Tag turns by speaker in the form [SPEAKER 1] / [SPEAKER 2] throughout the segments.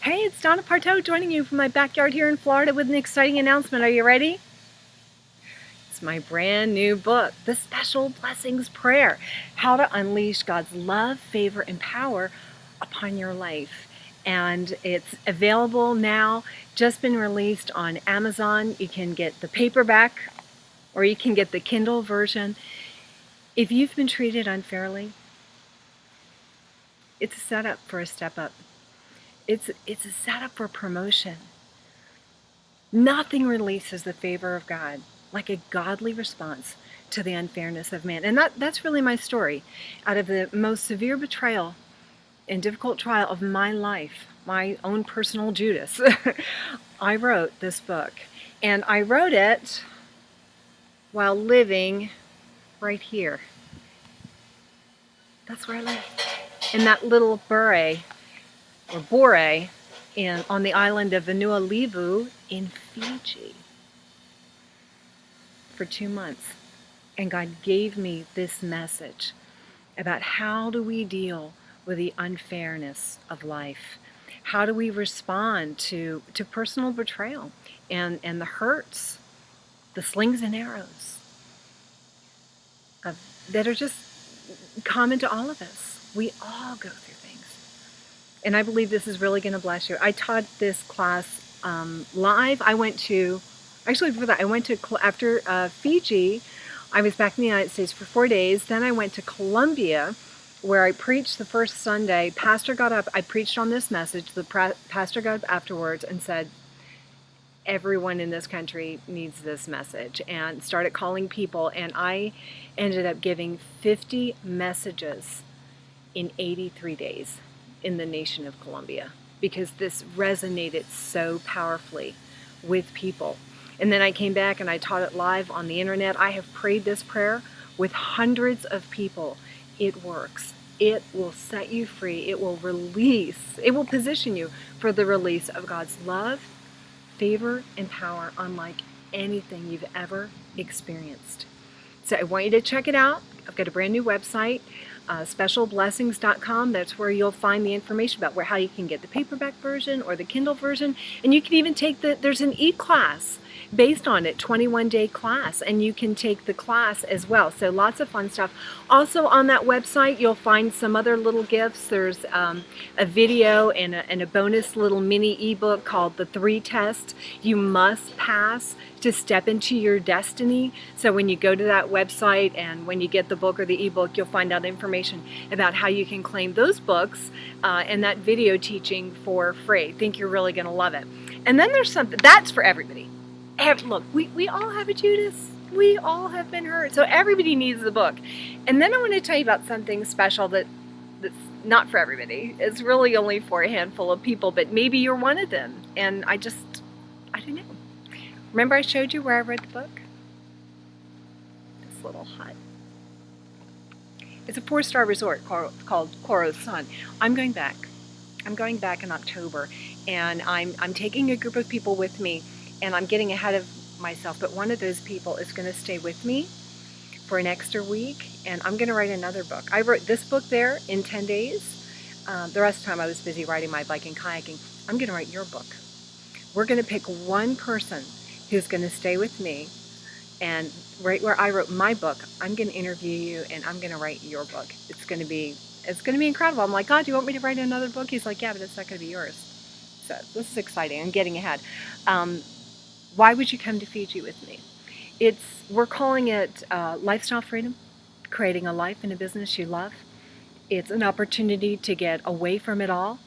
[SPEAKER 1] Hey, it's Donna Parteau joining you from my backyard here in Florida with an exciting announcement. Are you ready? It's my brand new book, The Special Blessings Prayer, How to Unleash God's Love, Favor, and Power upon your life. And it's available now, just been released on Amazon. You can get the paperback or you can get the Kindle version. If you've been treated unfairly, it's a setup for a step up. It's a setup for promotion. Nothing releases the favor of God like a godly response to the unfairness of man. And that's really my story. Out of the most severe betrayal and difficult trial of my life, my own personal Judas, I wrote this book. And I wrote it while living right here. That's where I live. In that little bore on the island of Vanuatu in Fiji for 2 months. And God gave me this message about how do we deal with the unfairness of life? How do we respond to personal betrayal and the hurts, the slings and arrows that are just common to all of us? We all go through things. And I believe this is really going to bless you. I taught this class live. Before that, I went to, after Fiji, I was back in the United States for 4 days. Then I went to Colombia, where I preached the first Sunday. Pastor got up, I preached on this message. The pastor got up afterwards and said, everyone in this country needs this message, and started calling people. And I ended up giving 50 messages in 83 days in the nation of Colombia, because this resonated so powerfully with people. And then I came back and I taught it live on the internet. I have prayed this prayer with hundreds of people. It works. It will set you free. It will release. It will position you for the release of God's love, favor, and power unlike anything you've ever experienced. So I want you to check it out. I've got a brand new website, specialblessings.com. That's where you'll find the information about how you can get the paperback version or the Kindle version. And you can even take there's an e-class based on it, 21-day class, and you can take the class as well. So lots of fun stuff. Also on that website, you'll find some other little gifts. There's a video and a bonus little mini ebook called The 3 Tests You Must Pass to Step into Your Destiny. So when you go to that website and when you get the book or the ebook, you'll find out information about how you can claim those books and that video teaching for free. I think you're really going to love it. And then there's something that's for everybody. Look, we all have a Judas. We all have been hurt. So everybody needs the book. And then I want to tell you about something special that's not for everybody. It's really only for a handful of people, but maybe you're one of them. And I don't know. Remember I showed you where I read the book? This little hut. It's a 4-star resort called Coro-San. I'm going back. I'm going back in October, and I'm taking a group of people with me. And I'm getting ahead of myself, but one of those people is going to stay with me for an extra week, and I'm going to write another book. I wrote this book there in 10 days. The rest of the time I was busy riding my bike and kayaking. I'm going to write your book. We're going to pick one person who's going to stay with me, and right where I wrote my book, I'm going to interview you, and I'm going to write your book. It's going to be incredible. I'm like, God, do you want me to write another book? He's like, yeah, but it's not going to be yours. So this is exciting. I'm getting ahead. Why would you come to Fiji with me? We're calling it lifestyle freedom, creating a life and a business you love. It's an opportunity to get away from it all,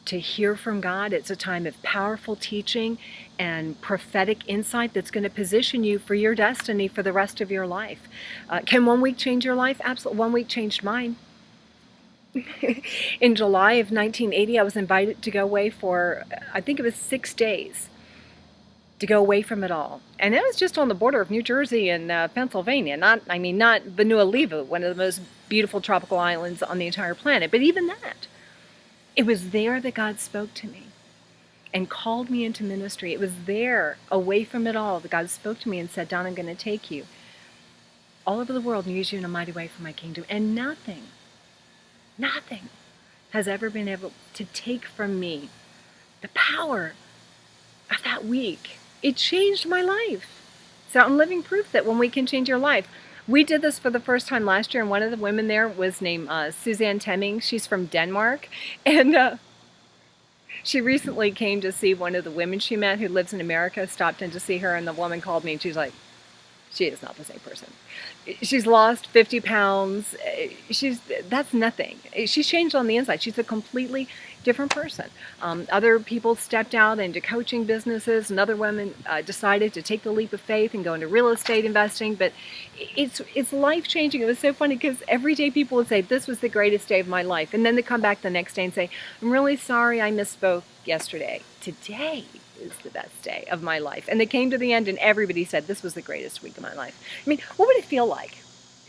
[SPEAKER 1] to hear from God. It's a time of powerful teaching and prophetic insight that's going to position you for your destiny for the rest of your life. Can 1 week change your life? Absolutely. 1 week changed mine. In July of 1980, I was invited to go away for, I think it was 6 days, to go away from it all. And it was just on the border of New Jersey and Pennsylvania. Not Vanuatu, one of the most beautiful tropical islands on the entire planet. But even that, it was there that God spoke to me and called me into ministry. It was there, away from it all, that God spoke to me and said, Don, I'm going to take you all over the world and use you in a mighty way for my kingdom. And nothing has ever been able to take from me The power of that week. It changed my life. So I'm living proof that when we can change your life. We did this for the first time last year, and one of the women there was named Suzanne Temming. She's from Denmark, and she recently came to see one of the women she met who lives in America, stopped in to see her, and the woman called me, and she's like, she is not the same person. She's lost 50 pounds. That's nothing. She's changed on the inside. She's a completely different person. Other people stepped out into coaching businesses. Another woman decided to take the leap of faith and go into real estate investing. But it's life changing. It was so funny because every day people would say, this was the greatest day of my life. And then they come back the next day and say, I'm really sorry I misspoke yesterday. Today is the best day of my life. And they came to the end and everybody said, this was the greatest week of my life. I mean, what would it feel like?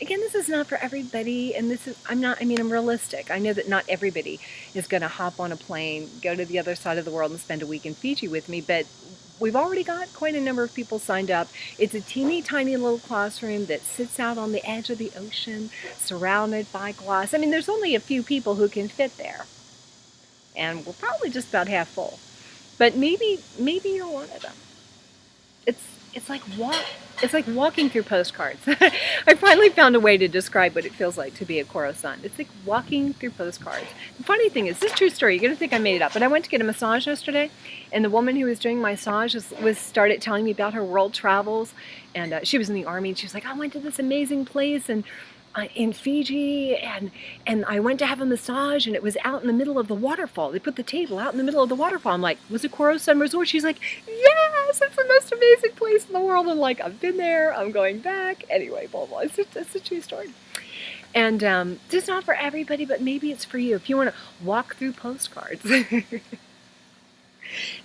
[SPEAKER 1] Again, this is not for everybody, and I'm realistic. I know that not everybody is going to hop on a plane, go to the other side of the world and spend a week in Fiji with me, but we've already got quite a number of people signed up. It's a teeny tiny little classroom that sits out on the edge of the ocean, surrounded by glass. I mean, there's only a few people who can fit there, and we're probably just about half full. But maybe you're one of them. It's like walking through postcards. I finally found a way to describe what it feels like to be a Koro-san. It's like walking through postcards. The funny thing is, this is a true story. You're going to think I made it up. But I went to get a massage yesterday, and the woman who was doing my massage started telling me about her world travels. And she was in the Army, and she was like, I went to this amazing place and in Fiji, and I went to have a massage, and it was out in the middle of the waterfall. They put the table out in the middle of the waterfall. I'm like, was it Koro-san Resort? She's like, yes, it's the most amazing place in the world. I'm like, I've been there, I'm going back. Anyway, blah, blah. It's a true story. And just not for everybody, but maybe it's for you. If you want to walk through postcards.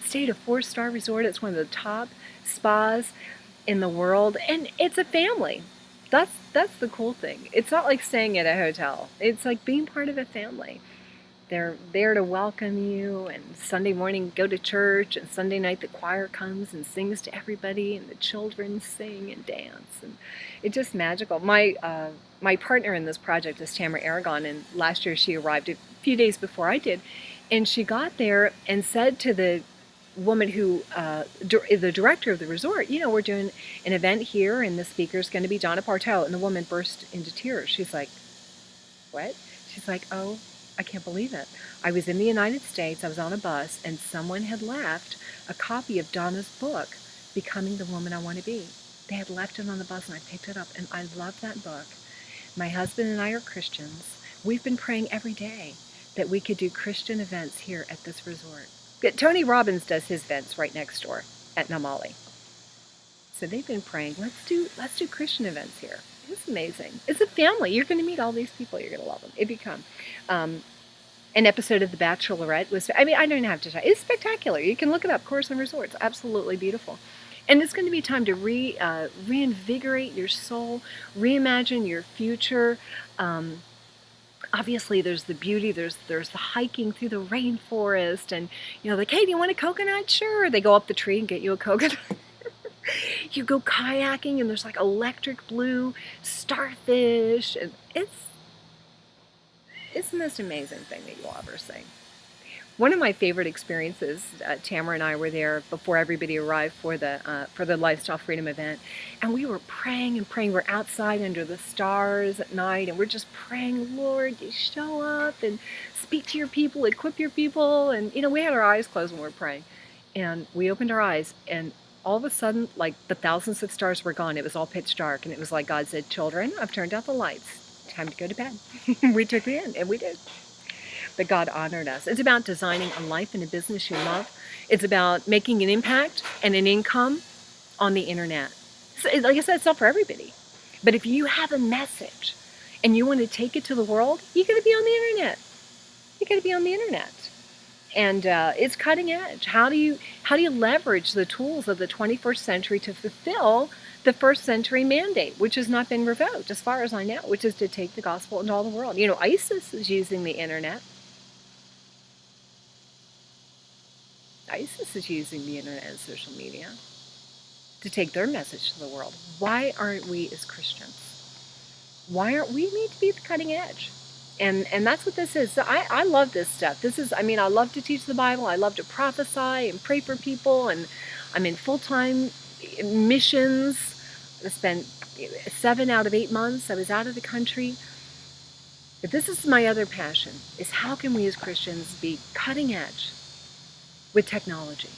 [SPEAKER 1] Stay at a 4-star resort. It's one of the top spas in the world, and it's a family. That's the cool thing. It's not like staying at a hotel. It's like being part of a family. They're there to welcome you, and Sunday morning go to church, and Sunday night the choir comes and sings to everybody, and the children sing and dance, and it's just magical. My partner in this project is Tamara Aragon, and last year she arrived a few days before I did, and she got there and said to the woman who, the director of the resort, we're doing an event here, and the speaker's going to be Donna Parto. And the woman burst into tears. She's like, what? She's like, oh, I can't believe it. I was in the United States, I was on a bus, and someone had left a copy of Donna's book, Becoming the Woman I Want to Be. They had left it on the bus, and I picked it up, and I love that book. My husband and I are Christians. We've been praying every day that we could do Christian events here at this resort. Tony Robbins does his events right next door at Namali. So they've been praying, let's do Christian events here. It's amazing. It's a family. You're going to meet all these people. You're going to love them if you come. An episode of The Bachelorette was, I don't have to tell you, it's spectacular. You can look it up, Koro-san Resorts. Absolutely beautiful. And it's going to be time to reinvigorate your soul, reimagine your future. Obviously, there's the beauty, there's the hiking through the rainforest, and like, hey, do you want a coconut? Sure. They go up the tree and get you a coconut. You go kayaking, and there's like electric blue starfish, and it's the most amazing thing that you'll ever see. One of my favorite experiences, Tamara and I were there before everybody arrived for the Lifestyle Freedom event, and we were praying and praying. We're outside under the stars at night, and we're just praying, Lord, you show up and speak to your people, equip your people. And we had our eyes closed when we were praying, and we opened our eyes, and all of a sudden, like the thousands of stars were gone. It was all pitch dark, and it was like God said, children, I've turned out the lights. Time to go to bed. We took it in, and we did. But God honored us. It's about designing a life and a business you love. It's about making an impact and an income on the internet. So, like I said, it's not for everybody. But if you have a message and you want to take it to the world, you got to be on the internet. You got to be on the internet. And it's cutting edge. How do you leverage the tools of the 21st century to fulfill the first century mandate, which has not been revoked, as far as I know, which is to take the gospel into all the world? ISIS is using the internet. ISIS is using the internet and social media to take their message to the world. Why aren't we as Christians? Why aren't we need to be at the cutting edge? And that's what this is. So I love this stuff. This is, I mean, I love to teach the Bible. I love to prophesy and pray for people. And I'm in full-time missions. I spent 7 out of 8 months. I was out of the country. But this is my other passion, is how can we as Christians be cutting edge with technology?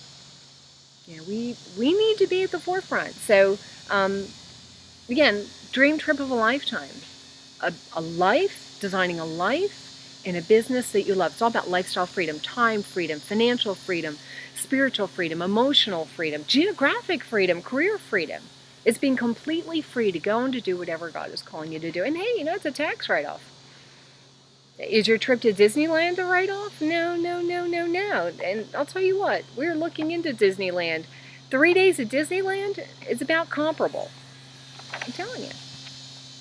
[SPEAKER 1] You know, we need to be at the forefront. So, again, dream trip of a lifetime. A life, designing a life in a business that you love. It's all about lifestyle freedom, time freedom, financial freedom, spiritual freedom, emotional freedom, geographic freedom, career freedom. It's being completely free to go and to do whatever God is calling you to do. And hey, you know, it's a tax write-off. Is your trip to Disneyland a write-off? No, no, no, no, no. And I'll tell you what, we're looking into Disneyland. 3 days at Disneyland is about comparable. I'm telling you.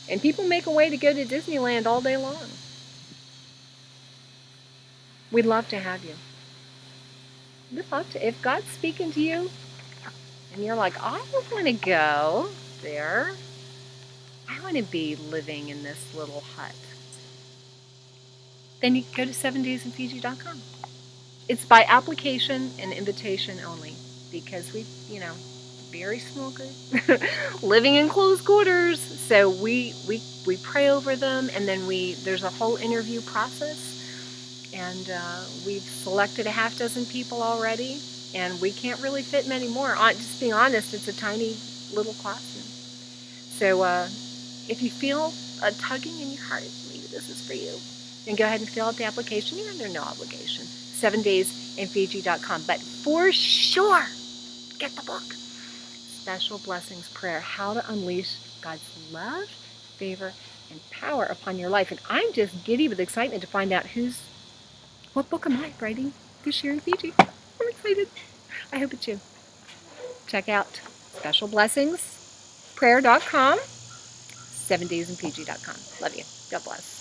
[SPEAKER 1] And people make a way to go to Disneyland all day long. We'd love to have you. We'd love to. If God's speaking to you and you're like, I don't want to go there. I want to be living in this little hut. Then you can go to 7daysinfiji.com. It's by application and invitation only, because we, you know, very small group, living in close quarters. So we pray over them, and then there's a whole interview process, and we've selected a half dozen people already, and we can't really fit many more. Just being honest, it's a tiny little classroom. So if you feel a tugging in your heart, maybe this is for you, then go ahead and fill out the application. You're under no obligation. 7daysinfiji.com. But for sure, get the book. Special Blessings Prayer, How to Unleash God's Love, Favor, and Power Upon Your Life. And I'm just giddy with excitement to find out what book am I writing this year in Fiji. I'm excited. I hope it's you. Check out specialblessingsprayer.com, 7daysinfiji.com. Love you. God bless.